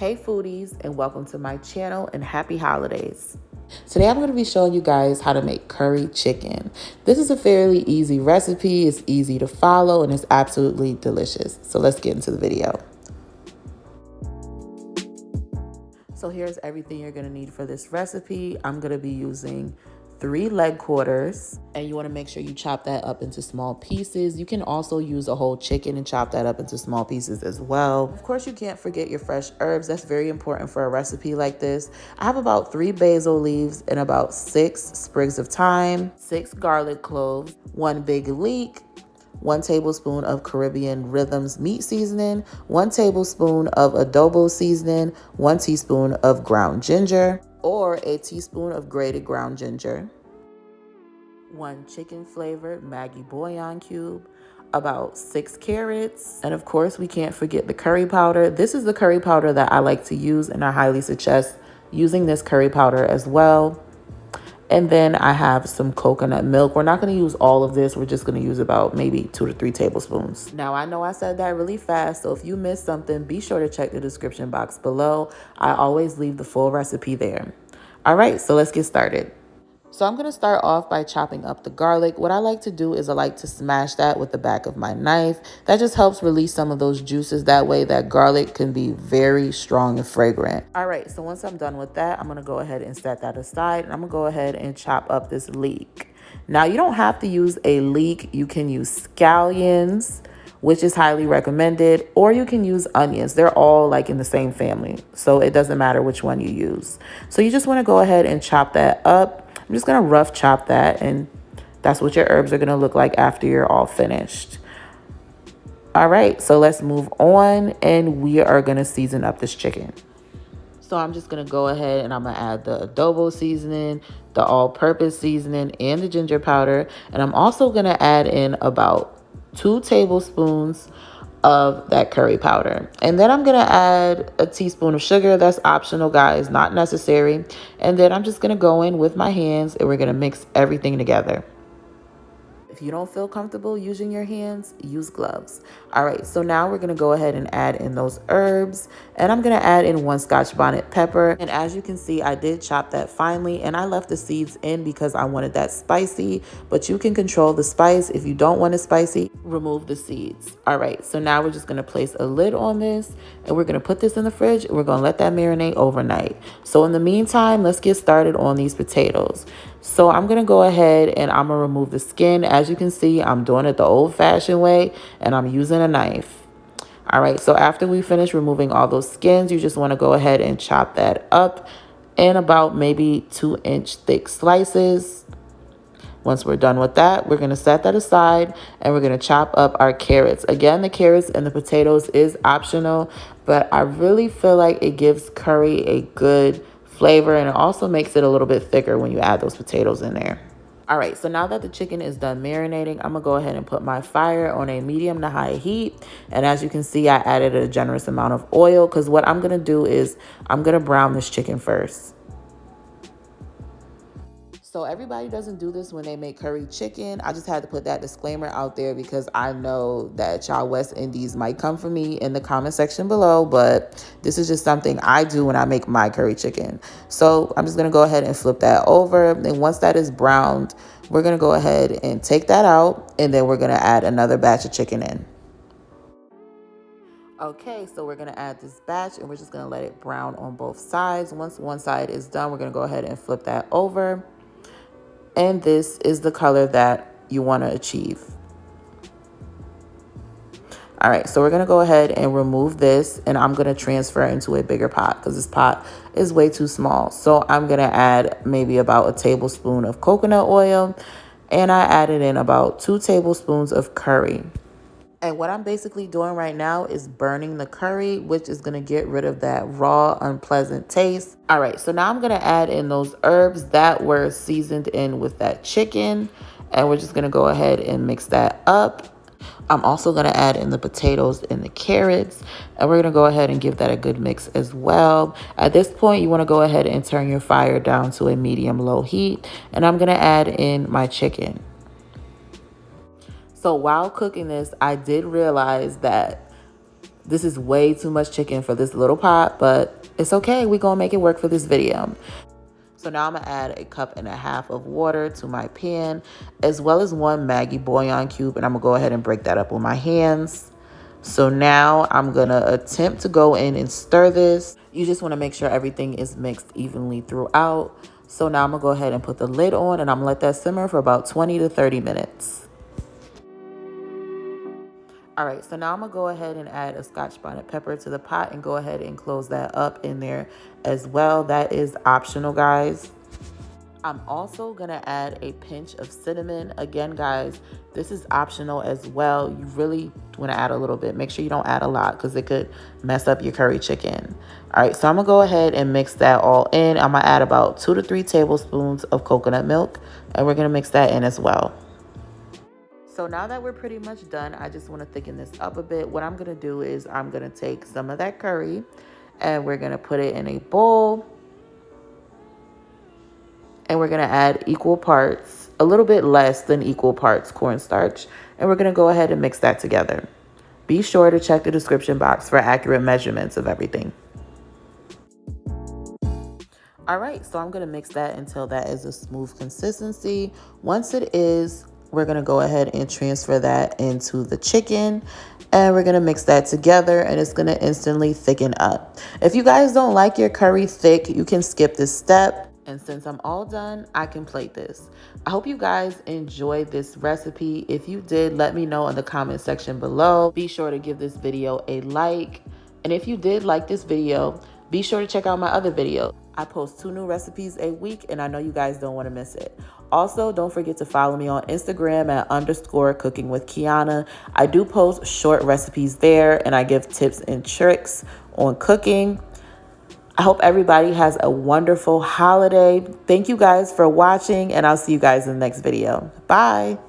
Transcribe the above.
Hey foodies, and welcome to my channel and happy holidays. Today I'm going to be showing you guys how to make curry chicken. This is a fairly easy recipe, it's easy to follow, and it's absolutely delicious. So let's get into the video. So here's everything you're going to need for this recipe. I'm going to be using 3 leg quarters, and you want to make sure you chop that up into small pieces. You can also use a whole chicken and chop that up into small pieces as well. Of course, you can't forget your fresh herbs. That's very important for a recipe like this. I have about 3 basil leaves and about 6 sprigs of thyme, 6 garlic cloves, 1 big leek, 1 tablespoon of Caribbean Rhythms meat seasoning, 1 tablespoon of adobo seasoning, 1 teaspoon of ground ginger, or a teaspoon of grated ground ginger, 1 chicken flavored Maggi bouillon cube, about 6 carrots, and of course we can't forget the curry powder. This is the curry powder that I like to use, and I highly suggest using this curry powder as well. And then I have some coconut milk. We're not going to use all of this. We're just going to use about maybe 2 to 3 tablespoons. Now, I know I said that really fast, so if you missed something, be sure to check the description box below. I always leave the full recipe there. All right, so let's get started. So I'm going to start off by chopping up the garlic. What I like to do is I like to smash that with the back of my knife. That just helps release some of those juices. That way that garlic can be very strong and fragrant. All right, so once I'm done with that, I'm going to go ahead and set that aside. And I'm going to go ahead and chop up this leek. Now, you don't have to use a leek. You can use scallions, which is highly recommended, or you can use onions. They're all like in the same family, so it doesn't matter which one you use. So you just want to go ahead and chop that up. I'm just going to rough chop that, and that's what your herbs are going to look like after you're all finished. All right, so let's move on, and we are going to season up this chicken. So I'm just going to go ahead and I'm going to add the adobo seasoning, the all-purpose seasoning, and the ginger powder. And I'm also going to add in about 2 tablespoons of that curry powder. And then I'm going to add a teaspoon of sugar. That's optional, guys, not necessary. And then I'm just going to go in with my hands and we're going to mix everything together. If you don't feel comfortable using your hands, use gloves. All right, so now we're gonna go ahead and add in those herbs, and I'm gonna add in 1 scotch bonnet pepper. And as you can see, I did chop that finely, and I left the seeds in because I wanted that spicy, but you can control the spice. If you don't want it spicy, remove the seeds. All right, so now we're just gonna place a lid on this, and we're gonna put this in the fridge, and we're gonna let that marinate overnight. So in the meantime, let's get started on these potatoes. So I'm going to go ahead and I'm going to remove the skin. As you can see, I'm doing it the old-fashioned way, and I'm using a knife. All right, so after we finish removing all those skins, you just want to go ahead and chop that up in about maybe 2-inch thick slices. Once we're done with that, we're going to set that aside, and we're going to chop up our carrots. Again, the carrots and the potatoes is optional, but I really feel like it gives curry a good flavor, and it also makes it a little bit thicker when you add those potatoes in there. All right, so now that the chicken is done marinating, I'm gonna go ahead and put my fire on a medium to high heat. And as you can see, I added a generous amount of oil because what I'm gonna do is I'm gonna brown this chicken first. So everybody doesn't do this when they make curry chicken. I just had to put that disclaimer out there because I know that y'all West Indies might come for me in the comment section below, but this is just something I do when I make my curry chicken. So I'm just gonna go ahead and flip that over. And once that is browned, we're gonna go ahead and take that out, and then we're gonna add another batch of chicken in. Okay, so we're gonna add this batch, and we're just gonna let it brown on both sides. Once one side is done, we're gonna go ahead and flip that over. And this is the color that you want to achieve. All right, so we're going to go ahead and remove this, and I'm going to transfer it into a bigger pot because this pot is way too small. So I'm going to add maybe about a tablespoon of coconut oil, and I added in about 2 tablespoons of curry. And what I'm basically doing right now is burning the curry, which is going to get rid of that raw, unpleasant taste. All right, so now I'm going to add in those herbs that were seasoned in with that chicken. And we're just going to go ahead and mix that up. I'm also going to add in the potatoes and the carrots. And we're going to go ahead and give that a good mix as well. At this point, you want to go ahead and turn your fire down to a medium-low heat. And I'm going to add in my chicken. So while cooking this, I did realize that This is way too much chicken for this little pot, but it's okay. We're going to make it work for this video. So now I'm going to add 1.5 cups of water to my pan, as well as 1 Maggi bouillon cube. And I'm going to go ahead and break that up with my hands. So now I'm going to attempt to go in and stir this. You just want to make sure everything is mixed evenly throughout. So now I'm going to go ahead and put the lid on, and I'm going to let that simmer for about 20 to 30 minutes. All right, so now I'm gonna go ahead and add a scotch bonnet pepper to the pot and go ahead and close that up in there as well. That is optional, guys. I'm also gonna add a pinch of cinnamon. Again, guys, this is optional as well. You really wanna add a little bit. Make sure you don't add a lot because it could mess up your curry chicken. All right, so I'm gonna go ahead and mix that all in. I'm gonna add about 2 to 3 tablespoons of coconut milk, and we're gonna mix that in as well. So now that we're pretty much done, I just want to thicken this up a bit. What I'm going to do is I'm going to take some of that curry and we're going to put it in a bowl. And we're going to add equal parts, a little bit less than equal parts cornstarch. And we're going to go ahead and mix that together. Be sure to check the description box for accurate measurements of everything. All right, so I'm going to mix that until that is a smooth consistency. Once it is, we're going to go ahead and transfer that into the chicken, and we're going to mix that together, and it's going to instantly thicken up. If you guys don't like your curry thick, you can skip this step. And since I'm all done, I can plate this. I hope you guys enjoyed this recipe. If you did, let me know in the comment section below. Be sure to give this video a like. And if you did like this video, be sure to check out my other video. I post 2 new recipes a week, and I know you guys don't want to miss it. Also, don't forget to follow me on Instagram at _cookingwithkiana. I do post short recipes there, and I give tips and tricks on cooking. I hope everybody has a wonderful holiday. Thank you guys for watching, and I'll see you guys in the next video. Bye.